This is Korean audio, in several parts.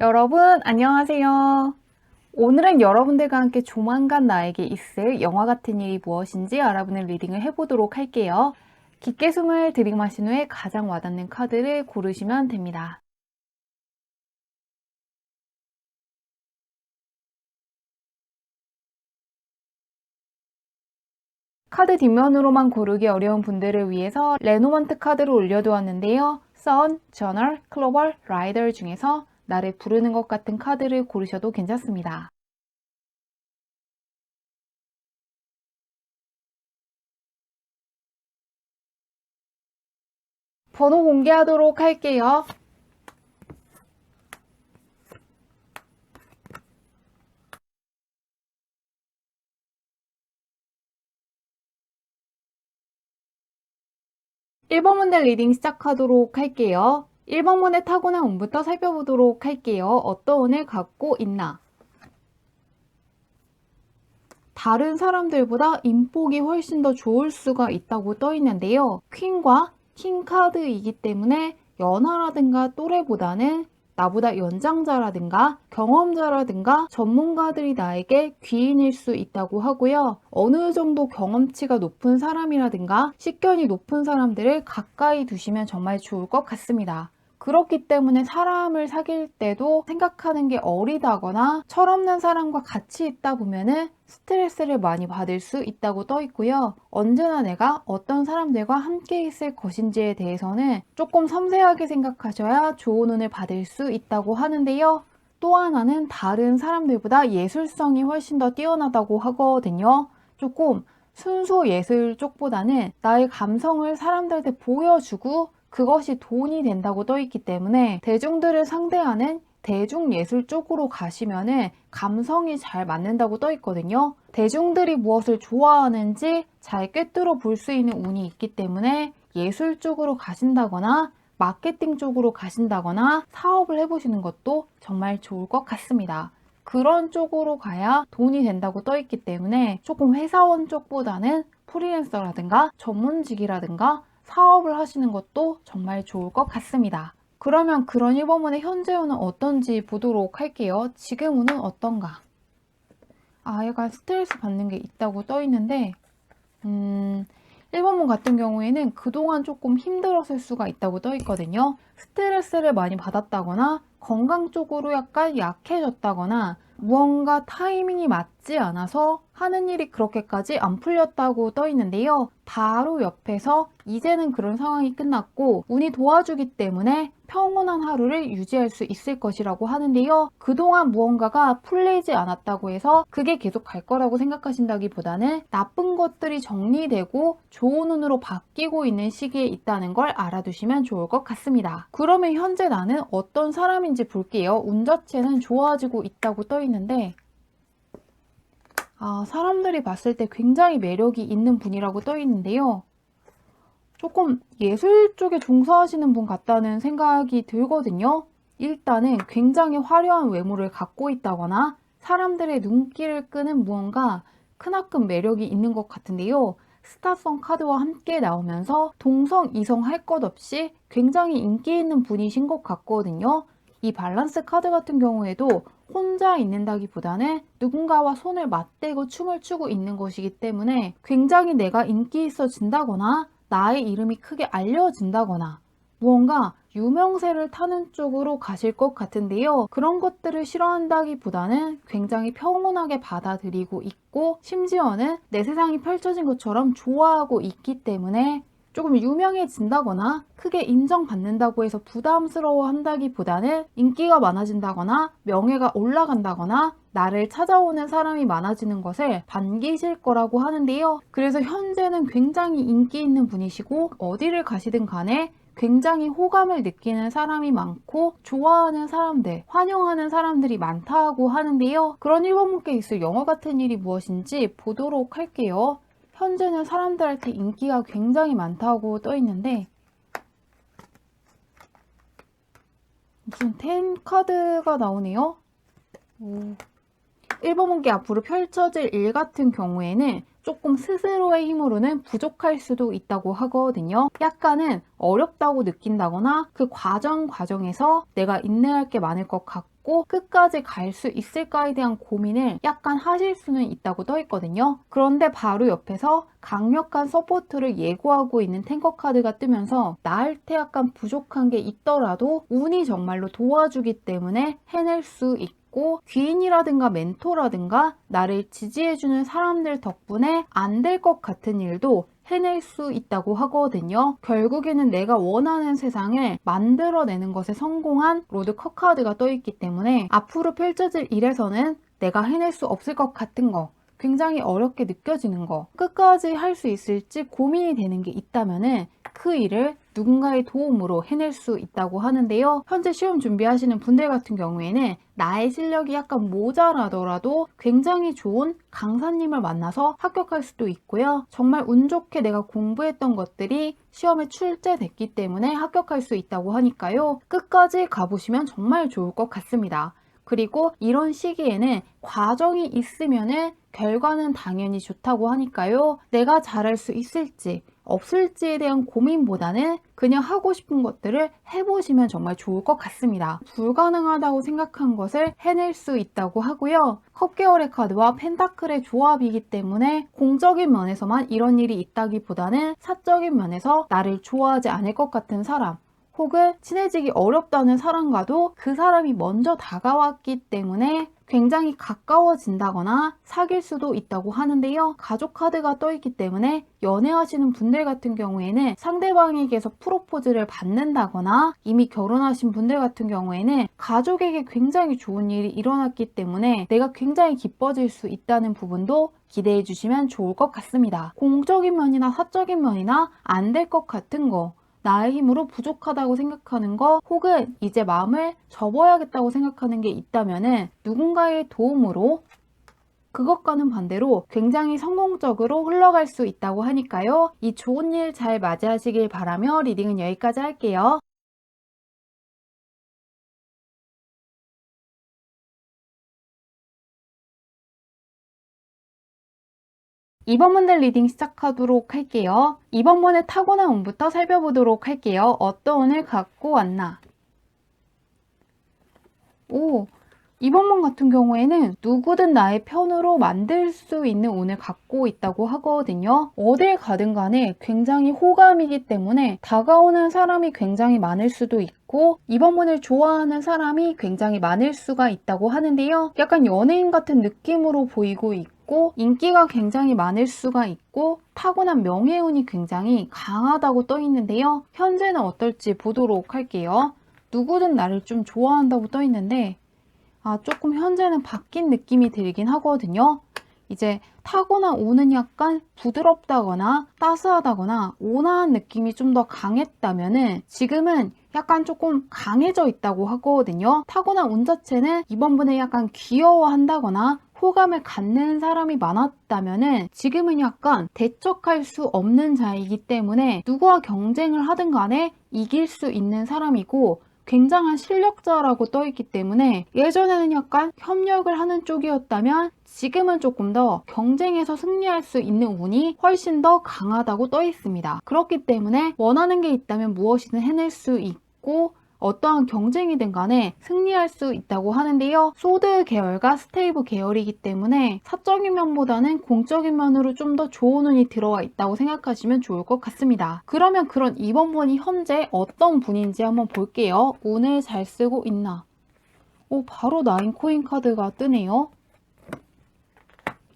여러분, 안녕하세요. 오늘은 여러분들과 함께 조만간 나에게 있을 영화 같은 일이 무엇인지 알아보는 리딩을 해보도록 할게요. 깊게 숨을 들이마신 후에 가장 와닿는 카드를 고르시면 됩니다. 카드 뒷면으로만 고르기 어려운 분들을 위해서 레노먼트 카드를 올려두었는데요. 선, 저널, 클로벌, 라이더 중에서 나를 부르는 것 같은 카드를 고르셔도 괜찮습니다. 번호 공개하도록 할게요. 1번 문제 리딩 시작하도록 할게요. 1번 문의 타고난 운부터 살펴보도록 할게요. 어떤 운을 갖고 있나? 다른 사람들보다 인복이 훨씬 더 좋을 수가 있다고 떠 있는데요. 퀸과 킹 카드이기 때문에 연하라든가 또래보다는 나보다 연장자라든가 경험자라든가 전문가들이 나에게 귀인일 수 있다고 하고요. 어느 정도 경험치가 높은 사람이라든가 식견이 높은 사람들을 가까이 두시면 정말 좋을 것 같습니다. 그렇기 때문에 사람을 사귈 때도 생각하는 게 어리다거나 철없는 사람과 같이 있다 보면은 스트레스를 많이 받을 수 있다고 떠 있고요. 언제나 내가 어떤 사람들과 함께 있을 것인지에 대해서는 조금 섬세하게 생각하셔야 좋은 운을 받을 수 있다고 하는데요. 또 하나는 다른 사람들보다 예술성이 훨씬 더 뛰어나다고 하거든요. 조금 순수 예술 쪽보다는 나의 감성을 사람들한테 보여주고 그것이 돈이 된다고 떠 있기 때문에 대중들을 상대하는 대중예술 쪽으로 가시면은 감성이 잘 맞는다고 떠 있거든요. 대중들이 무엇을 좋아하는지 잘 꿰뚫어 볼 수 있는 운이 있기 때문에 예술 쪽으로 가신다거나 마케팅 쪽으로 가신다거나 사업을 해보시는 것도 정말 좋을 것 같습니다. 그런 쪽으로 가야 돈이 된다고 떠 있기 때문에 조금 회사원 쪽보다는 프리랜서라든가 전문직이라든가 사업을 하시는 것도 정말 좋을 것 같습니다. 그러면 그런 1번문의 현재 운은 어떤지 보도록 할게요. 지금 운은 어떤가? 약간 스트레스 받는 게 있다고 떠 있는데 1번문 같은 경우에는 그동안 조금 힘들었을 수가 있다고 떠 있거든요. 스트레스를 많이 받았다거나 건강 쪽으로 약간 약해졌다거나 무언가 타이밍이 맞지 않아서 하는 일이 그렇게까지 안 풀렸다고 떠 있는데요. 바로 옆에서 이제는 그런 상황이 끝났고 운이 도와주기 때문에 평온한 하루를 유지할 수 있을 것이라고 하는데요. 그동안 무언가가 풀리지 않았다고 해서 그게 계속 갈 거라고 생각하신다기보다는 나쁜 것들이 정리되고 좋은 운으로 바뀌고 있는 시기에 있다는 걸 알아두시면 좋을 것 같습니다. 그러면 현재 나는 어떤 사람인지 볼게요. 운 자체는 좋아지고 있다고 떠 있는데 사람들이 봤을 때 굉장히 매력이 있는 분이라고 떠 있는데요. 조금 예술 쪽에 종사하시는 분 같다는 생각이 들거든요. 일단은 굉장히 화려한 외모를 갖고 있다거나 사람들의 눈길을 끄는 무언가 크나큰 매력이 있는 것 같은데요. 스타성 카드와 함께 나오면서 동성, 이성 할 것 없이 굉장히 인기 있는 분이신 것 같거든요. 이 밸런스 카드 같은 경우에도 혼자 있는다기보다는 누군가와 손을 맞대고 춤을 추고 있는 것이기 때문에 굉장히 내가 인기 있어진다거나 나의 이름이 크게 알려진다거나 무언가 유명세를 타는 쪽으로 가실 것 같은데요. 그런 것들을 싫어한다기보다는 굉장히 평온하게 받아들이고 있고 심지어는 내 세상이 펼쳐진 것처럼 좋아하고 있기 때문에 조금 유명해진다거나 크게 인정받는다고 해서 부담스러워 한다기보다는 인기가 많아진다거나 명예가 올라간다거나 나를 찾아오는 사람이 많아지는 것을 반기실 거라고 하는데요. 그래서 현재는 굉장히 인기 있는 분이시고 어디를 가시든 간에 굉장히 호감을 느끼는 사람이 많고 좋아하는 사람들, 환영하는 사람들이 많다고 하는데요. 그런 1번분께 있을 영화 같은 일이 무엇인지 보도록 할게요. 현재는 사람들한테 인기가 굉장히 많다고 떠 있는데 무슨 10 카드가 나오네요. 1번문께 앞으로 펼쳐질 일 같은 경우에는 조금 스스로의 힘으로는 부족할 수도 있다고 하거든요. 약간은 어렵다고 느낀다거나 그 과정에서 내가 인내할 게 많을 것 같고 있고 끝까지 갈 수 있을까에 대한 고민을 약간 하실 수는 있다고 떠 있거든요. 그런데 바로 옆에서 강력한 서포트를 예고하고 있는 탱커 카드가 뜨면서 나한테 약간 부족한 게 있더라도 운이 정말로 도와주기 때문에 해낼 수 있고 귀인이라든가 멘토라든가 나를 지지해주는 사람들 덕분에 안 될 것 같은 일도 해낼 수 있다고 하거든요. 결국에는 내가 원하는 세상을 만들어내는 것에 성공한 로드 컵 카드가 떠있기 때문에 앞으로 펼쳐질 일에서는 내가 해낼 수 없을 것 같은 거, 굉장히 어렵게 느껴지는 거, 끝까지 할 수 있을지 고민이 되는 게 있다면은 그 일을 누군가의 도움으로 해낼 수 있다고 하는데요. 현재 시험 준비하시는 분들 같은 경우에는 나의 실력이 약간 모자라더라도 굉장히 좋은 강사님을 만나서 합격할 수도 있고요. 정말 운 좋게 내가 공부했던 것들이 시험에 출제됐기 때문에 합격할 수 있다고 하니까요. 끝까지 가보시면 정말 좋을 것 같습니다. 그리고 이런 시기에는 과정이 있으면은 결과는 당연히 좋다고 하니까요. 내가 잘할 수 있을지 없을지에 대한 고민보다는 그냥 하고 싶은 것들을 해보시면 정말 좋을 것 같습니다. 불가능하다고 생각한 것을 해낼 수 있다고 하고요. 컵계열의 카드와 펜타클의 조합이기 때문에 공적인 면에서만 이런 일이 있다기보다는 사적인 면에서 나를 좋아하지 않을 것 같은 사람, 혹은 친해지기 어렵다는 사람과도 그 사람이 먼저 다가왔기 때문에 굉장히 가까워진다거나 사귈 수도 있다고 하는데요. 가족 카드가 떠있기 때문에 연애하시는 분들 같은 경우에는 상대방에게서 프로포즈를 받는다거나 이미 결혼하신 분들 같은 경우에는 가족에게 굉장히 좋은 일이 일어났기 때문에 내가 굉장히 기뻐질 수 있다는 부분도 기대해 주시면 좋을 것 같습니다. 공적인 면이나 사적인 면이나 안 될 것 같은 거, 나의 힘으로 부족하다고 생각하는 거, 혹은 이제 마음을 접어야겠다고 생각하는 게 있다면은 누군가의 도움으로 그것과는 반대로 굉장히 성공적으로 흘러갈 수 있다고 하니까요. 이 좋은 일 잘 맞이하시길 바라며 리딩은 여기까지 할게요. 이번 문제 리딩 시작하도록 할게요. 이번 문의 타고난 운부터 살펴보도록 할게요. 어떤 운을 갖고 왔나? 오, 이번 문 같은 경우에는 누구든 나의 편으로 만들 수 있는 운을 갖고 있다고 하거든요. 어딜 가든 간에 굉장히 호감이기 때문에 다가오는 사람이 굉장히 많을 수도 있고 이번 문을 좋아하는 사람이 굉장히 많을 수가 있다고 하는데요. 약간 연예인 같은 느낌으로 보이고 있고 인기가 굉장히 많을 수가 있고 타고난 명예운이 굉장히 강하다고 떠 있는데요. 현재는 어떨지 보도록 할게요. 누구든 나를 좀 좋아한다고 떠 있는데 조금 현재는 바뀐 느낌이 들긴 하거든요. 이제 타고난 운은 약간 부드럽다거나 따스하다거나 온화한 느낌이 좀 더 강했다면은 지금은 약간 조금 강해져 있다고 하거든요. 타고난 운 자체는 이번 분에 약간 귀여워한다거나 호감을 갖는 사람이 많았다면은 지금은 약간 대적할 수 없는 자이기 때문에 누구와 경쟁을 하든 간에 이길 수 있는 사람이고 굉장한 실력자라고 떠 있기 때문에 예전에는 약간 협력을 하는 쪽이었다면 지금은 조금 더 경쟁에서 승리할 수 있는 운이 훨씬 더 강하다고 떠 있습니다. 그렇기 때문에 원하는 게 있다면 무엇이든 해낼 수 있고 어떠한 경쟁이든 간에 승리할 수 있다고 하는데요. 소드 계열과 스테이브 계열이기 때문에 사적인 면보다는 공적인 면으로 좀 더 좋은 운이 들어와 있다고 생각하시면 좋을 것 같습니다. 그러면 그런 이번 분이 현재 어떤 분인지 한번 볼게요. 운을 잘 쓰고 있나? 바로 나인 코인 카드가 뜨네요.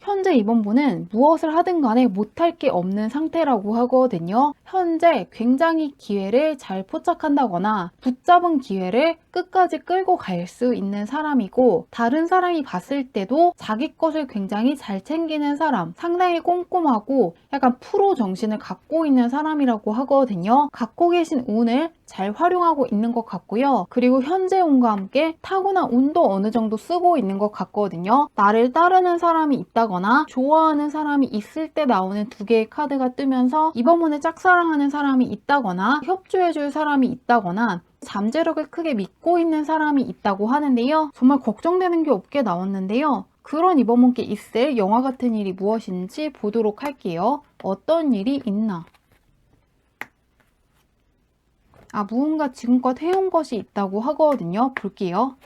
현재 이번 분은 무엇을 하든 간에 못할 게 없는 상태라고 하거든요. 현재 굉장히 기회를 잘 포착한다거나 붙잡은 기회를 끝까지 끌고 갈 수 있는 사람이고 다른 사람이 봤을 때도 자기 것을 굉장히 잘 챙기는 사람, 상당히 꼼꼼하고 약간 프로 정신을 갖고 있는 사람이라고 하거든요. 갖고 계신 운을 잘 활용하고 있는 것 같고요. 그리고 현재 운과 함께 타고난 운도 어느 정도 쓰고 있는 것 같거든요. 나를 따르는 사람이 있다거나 좋아하는 사람이 있을 때 나오는 두 개의 카드가 뜨면서 이번 운에 짝사랑하는 사람이 있다거나 협조해줄 사람이 있다거나 잠재력을 크게 믿고 있는 사람이 있다고 하는데요. 정말 걱정되는 게 없게 나왔는데요. 그런 이번 분께 있을 영화 같은 일이 무엇인지 보도록 할게요. 어떤 일이 있나? 무언가 지금껏 해온 것이 있다고 하거든요. 볼게요.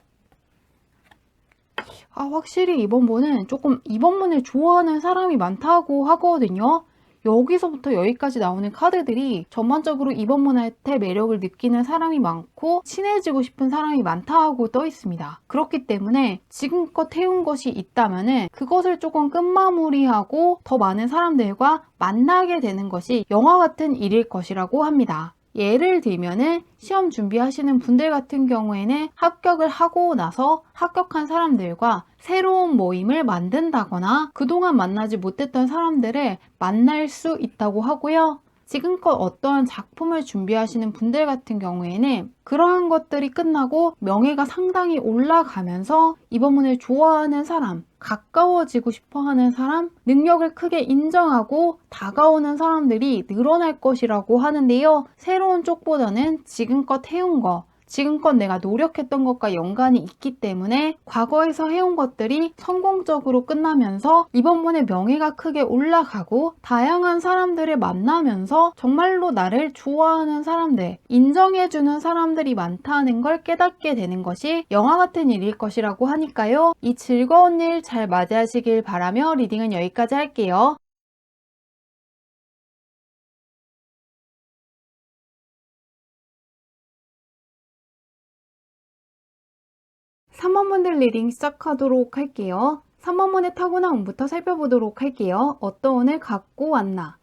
확실히 이번 분은 조금 이번 분을 좋아하는 사람이 많다고 하거든요. 여기서부터 여기까지 나오는 카드들이 전반적으로 이번 분한테 매력을 느끼는 사람이 많고 친해지고 싶은 사람이 많다고 떠 있습니다. 그렇기 때문에 지금껏 해온 것이 있다면은 그것을 조금 끝마무리하고 더 많은 사람들과 만나게 되는 것이 영화 같은 일일 것이라고 합니다. 예를 들면은 시험 준비하시는 분들 같은 경우에는 합격을 하고 나서 합격한 사람들과 새로운 모임을 만든다거나 그동안 만나지 못했던 사람들을 만날 수 있다고 하고요. 지금껏 어떠한 작품을 준비하시는 분들 같은 경우에는 그러한 것들이 끝나고 명예가 상당히 올라가면서 이번 분을 좋아하는 사람, 가까워지고 싶어 하는 사람, 능력을 크게 인정하고 다가오는 사람들이 늘어날 것이라고 하는데요. 새로운 쪽보다는 지금껏 해온 거, 지금껏 내가 노력했던 것과 연관이 있기 때문에 과거에서 해온 것들이 성공적으로 끝나면서 이번 분의 명예가 크게 올라가고 다양한 사람들을 만나면서 정말로 나를 좋아하는 사람들, 인정해주는 사람들이 많다는 걸 깨닫게 되는 것이 영화 같은 일일 것이라고 하니까요. 이 즐거운 일 잘 맞이하시길 바라며 리딩은 여기까지 할게요. 3번 분들 리딩 시작하도록 할게요. 3번 분의 타고난 운부터 살펴보도록 할게요. 어떤 운을 갖고 왔나?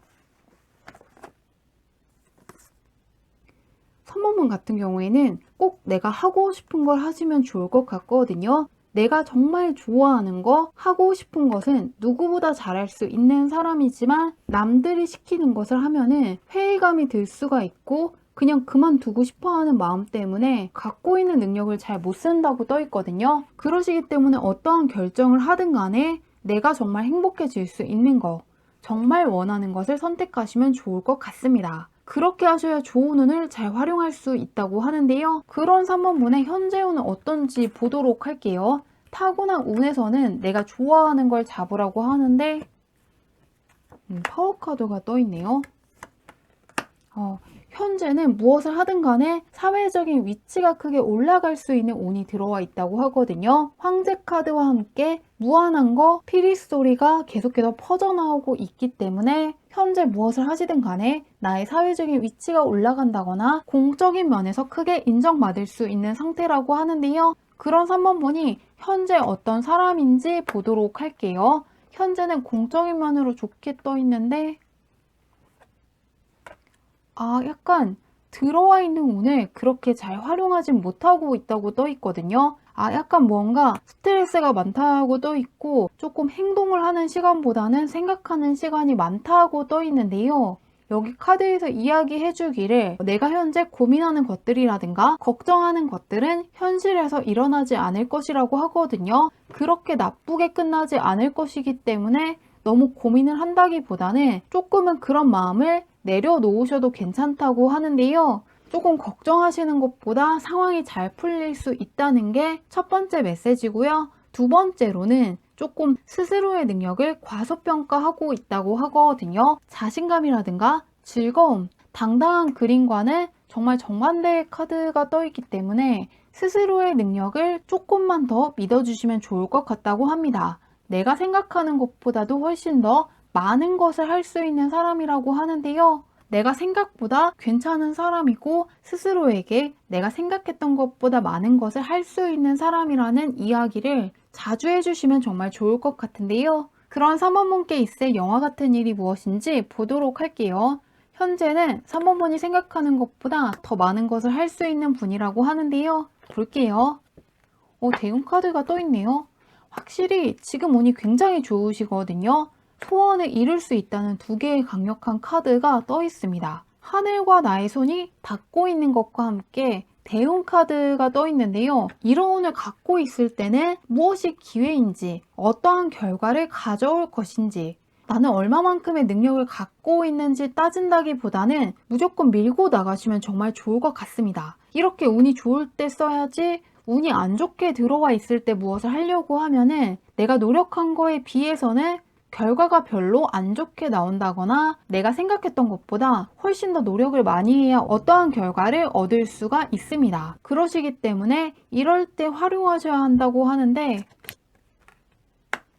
3번 분 같은 경우에는 꼭 내가 하고 싶은 걸 하시면 좋을 것 같거든요. 내가 정말 좋아하는 거, 하고 싶은 것은 누구보다 잘할 수 있는 사람이지만 남들이 시키는 것을 하면은 회의감이 들 수가 있고 그냥 그만두고 싶어 하는 마음 때문에 갖고 있는 능력을 잘 못 쓴다고 떠 있거든요. 그러시기 때문에 어떠한 결정을 하든 간에 내가 정말 행복해질 수 있는 거, 정말 원하는 것을 선택하시면 좋을 것 같습니다. 그렇게 하셔야 좋은 운을 잘 활용할 수 있다고 하는데요. 그런 3번 분의 현재 운은 어떤지 보도록 할게요. 타고난 운에서는 내가 좋아하는 걸 잡으라고 하는데 파워 카드가 떠 있네요. 현재는 무엇을 하든 간에 사회적인 위치가 크게 올라갈 수 있는 운이 들어와 있다고 하거든요. 황제 카드와 함께 무한한 거, 피리 소리가 계속해서 퍼져나오고 있기 때문에 현재 무엇을 하시든 간에 나의 사회적인 위치가 올라간다거나 공적인 면에서 크게 인정받을 수 있는 상태라고 하는데요. 그런 3번 분이 현재 어떤 사람인지 보도록 할게요. 현재는 공적인 면으로 좋게 떠 있는데 약간 들어와 있는 운을 그렇게 잘 활용하진 못하고 있다고 떠 있거든요. 약간 뭔가 스트레스가 많다고 떠 있고 조금 행동을 하는 시간보다는 생각하는 시간이 많다고 떠 있는데요. 여기 카드에서 이야기해 주기를 내가 현재 고민하는 것들이라든가 걱정하는 것들은 현실에서 일어나지 않을 것이라고 하거든요. 그렇게 나쁘게 끝나지 않을 것이기 때문에 너무 고민을 한다기보다는 조금은 그런 마음을 내려놓으셔도 괜찮다고 하는데요. 조금 걱정하시는 것보다 상황이 잘 풀릴 수 있다는 게 첫 번째 메시지고요. 두 번째로는 조금 스스로의 능력을 과소평가하고 있다고 하거든요. 자신감이라든가 즐거움, 당당한 그림과는 정말 정반대의 카드가 떠 있기 때문에 스스로의 능력을 조금만 더 믿어주시면 좋을 것 같다고 합니다. 내가 생각하는 것보다도 훨씬 더 많은 것을 할 수 있는 사람이라고 하는데요. 내가 생각보다 괜찮은 사람이고 스스로에게 내가 생각했던 것보다 많은 것을 할 수 있는 사람이라는 이야기를 자주 해주시면 정말 좋을 것 같은데요. 그런 3번 분께 있을 영화 같은 일이 무엇인지 보도록 할게요. 현재는 3번 분이 생각하는 것보다 더 많은 것을 할 수 있는 분이라고 하는데요. 볼게요. 대운 카드가 떠 있네요. 확실히 지금 운이 굉장히 좋으시거든요. 소원을 이룰 수 있다는 두 개의 강력한 카드가 떠 있습니다. 하늘과 나의 손이 닿고 있는 것과 함께 대운 카드가 떠 있는데요. 이런 운을 갖고 있을 때는 무엇이 기회인지, 어떠한 결과를 가져올 것인지, 나는 얼마만큼의 능력을 갖고 있는지 따진다기보다는 무조건 밀고 나가시면 정말 좋을 것 같습니다. 이렇게 운이 좋을 때 써야지 운이 안 좋게 들어와 있을 때 무엇을 하려고 하면은 내가 노력한 거에 비해서는 결과가 별로 안 좋게 나온다거나 내가 생각했던 것보다 훨씬 더 노력을 많이 해야 어떠한 결과를 얻을 수가 있습니다. 그러시기 때문에 이럴 때 활용하셔야 한다고 하는데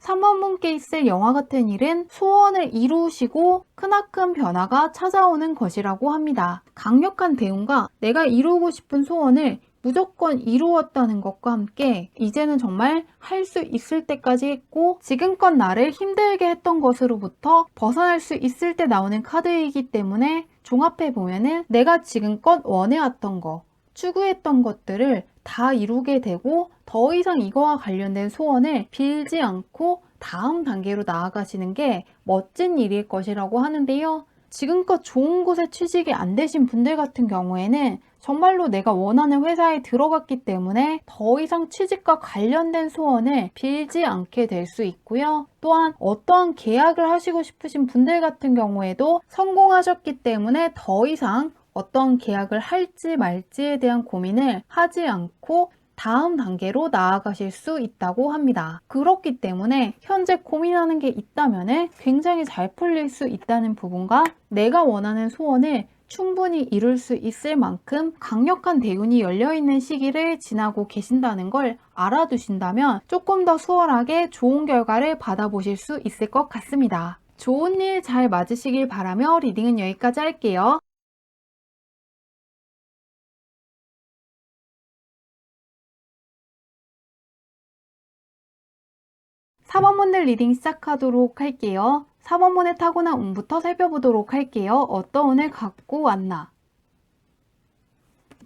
3번 분께 있을 영화 같은 일은 소원을 이루시고 크나큰 변화가 찾아오는 것이라고 합니다. 강력한 대운과 내가 이루고 싶은 소원을 무조건 이루었다는 것과 함께 이제는 정말 할 수 있을 때까지 했고 지금껏 나를 힘들게 했던 것으로부터 벗어날 수 있을 때 나오는 카드이기 때문에 종합해 보면은 내가 지금껏 원해왔던 거, 추구했던 것들을 다 이루게 되고 더 이상 이거와 관련된 소원을 빌지 않고 다음 단계로 나아가시는 게 멋진 일일 것이라고 하는데요. 지금껏 좋은 곳에 취직이 안 되신 분들 같은 경우에는 정말로 내가 원하는 회사에 들어갔기 때문에 더 이상 취직과 관련된 소원을 빌지 않게 될 수 있고요. 또한 어떠한 계약을 하시고 싶으신 분들 같은 경우에도 성공하셨기 때문에 더 이상 어떤 계약을 할지 말지에 대한 고민을 하지 않고 다음 단계로 나아가실 수 있다고 합니다. 그렇기 때문에 현재 고민하는 게 있다면 굉장히 잘 풀릴 수 있다는 부분과 내가 원하는 소원을 충분히 이룰 수 있을 만큼 강력한 대운이 열려있는 시기를 지나고 계신다는 걸 알아두신다면 조금 더 수월하게 좋은 결과를 받아보실 수 있을 것 같습니다. 좋은 일 잘 맞으시길 바라며 리딩은 여기까지 할게요. 4번분들 리딩 시작하도록 할게요. 4번분의 타고난 운부터 살펴보도록 할게요. 어떤 운을 갖고 왔나?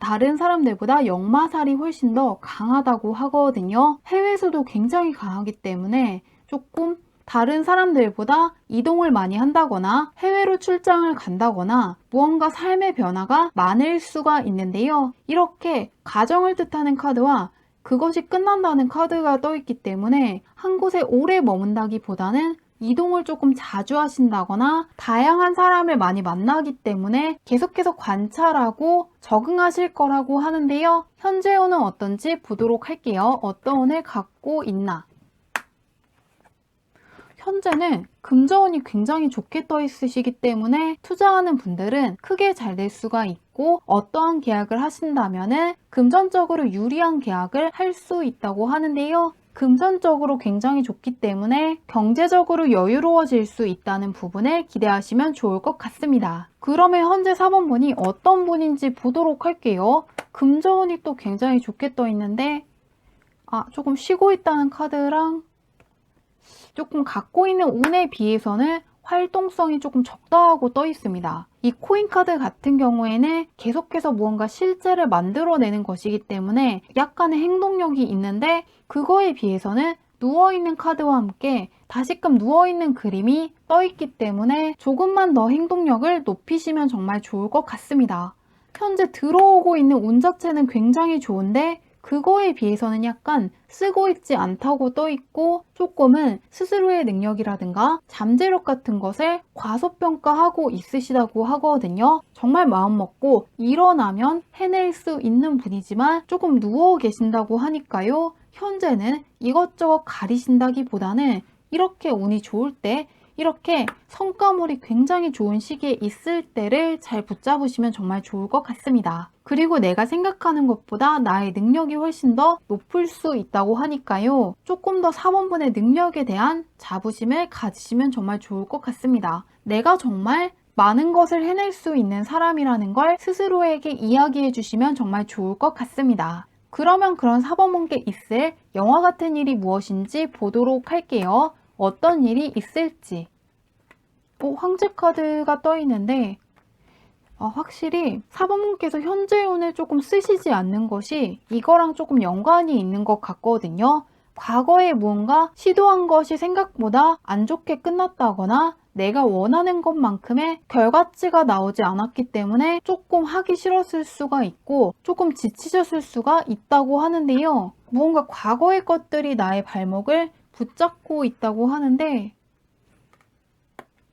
다른 사람들보다 역마살이 훨씬 더 강하다고 하거든요. 해외에서도 굉장히 강하기 때문에 조금 다른 사람들보다 이동을 많이 한다거나 해외로 출장을 간다거나 무언가 삶의 변화가 많을 수가 있는데요. 이렇게 가정을 뜻하는 카드와 그것이 끝난다는 카드가 떠있기 때문에 한 곳에 오래 머문다기보다는 이동을 조금 자주 하신다거나 다양한 사람을 많이 만나기 때문에 계속해서 관찰하고 적응하실 거라고 하는데요. 현재 운은 어떤지 보도록 할게요. 어떤 운을 갖고 있나? 현재는 금전운이 굉장히 좋게 떠 있으시기 때문에 투자하는 분들은 크게 잘 될 수가 있고 어떠한 계약을 하신다면 금전적으로 유리한 계약을 할 수 있다고 하는데요. 금전적으로 굉장히 좋기 때문에 경제적으로 여유로워질 수 있다는 부분을 기대하시면 좋을 것 같습니다. 그러면 현재 4번분이 어떤 분인지 보도록 할게요. 금전운이 또 굉장히 좋게 떠 있는데 조금 쉬고 있다는 카드랑 조금 갖고 있는 운에 비해서는 활동성이 조금 적다고 떠 있습니다. 이 코인 카드 같은 경우에는 계속해서 무언가 실제를 만들어내는 것이기 때문에 약간의 행동력이 있는데 그거에 비해서는 누워있는 카드와 함께 다시금 누워있는 그림이 떠 있기 때문에 조금만 더 행동력을 높이시면 정말 좋을 것 같습니다. 현재 들어오고 있는 운 자체는 굉장히 좋은데 그거에 비해서는 약간 쓰고 있지 않다고 떠 있고 조금은 스스로의 능력이라든가 잠재력 같은 것을 과소평가하고 있으시다고 하거든요. 정말 마음먹고 일어나면 해낼 수 있는 분이지만 조금 누워 계신다고 하니까요. 현재는 이것저것 가리신다기보다는 이렇게 운이 좋을 때 이렇게 성과물이 굉장히 좋은 시기에 있을 때를 잘 붙잡으시면 정말 좋을 것 같습니다. 그리고 내가 생각하는 것보다 나의 능력이 훨씬 더 높을 수 있다고 하니까요. 조금 더 4번분의 능력에 대한 자부심을 가지시면 정말 좋을 것 같습니다. 내가 정말 많은 것을 해낼 수 있는 사람이라는 걸 스스로에게 이야기해 주시면 정말 좋을 것 같습니다. 그러면 그런 4번분께 있을 영화 같은 일이 무엇인지 보도록 할게요. 어떤 일이 있을지. 황제 카드가 떠 있는데 확실히 4번분께서 현재 운을 조금 쓰시지 않는 것이 이거랑 조금 연관이 있는 것 같거든요. 과거에 무언가 시도한 것이 생각보다 안 좋게 끝났다거나 내가 원하는 것만큼의 결과치가 나오지 않았기 때문에 조금 하기 싫었을 수가 있고 조금 지치셨을 수가 있다고 하는데요. 무언가 과거의 것들이 나의 발목을 붙잡고 있다고 하는데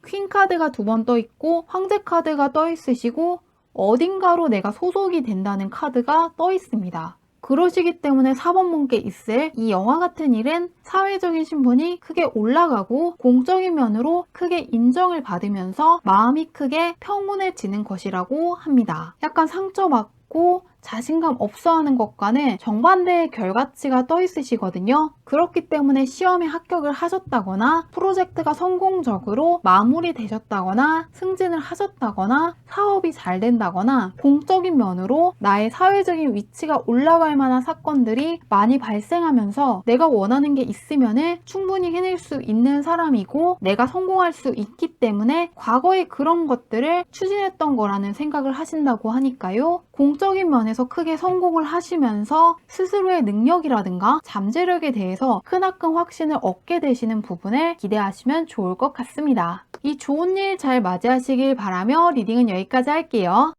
퀸 카드가 2번 떠 있고 황제 카드가 떠 있으시고 어딘가로 내가 소속이 된다는 카드가 떠 있습니다. 그러시기 때문에 4번분께 있을 이 영화 같은 일은 사회적인 신분이 크게 올라가고 공적인 면으로 크게 인정을 받으면서 마음이 크게 평온해지는 것이라고 합니다. 약간 상처받고 자신감 없어하는 것과는 정반대의 결과치가 떠 있으시거든요. 그렇기 때문에 시험에 합격을 하셨다거나 프로젝트가 성공적으로 마무리되셨다거나 승진을 하셨다거나 사업이 잘 된다거나 공적인 면으로 나의 사회적인 위치가 올라갈 만한 사건들이 많이 발생하면서 내가 원하는 게 있으면은 충분히 해낼 수 있는 사람이고 내가 성공할 수 있기 때문에 과거에 그런 것들을 추진했던 거라는 생각을 하신다고 하니까요. 공적인 면에서 크게 성공을 하시면서 스스로의 능력이라든가 잠재력에 대해서 크나큰 확신을 얻게 되시는 부분을 기대하시면 좋을 것 같습니다. 이 좋은 일 잘 맞이하시길 바라며 리딩은 여기까지 할게요.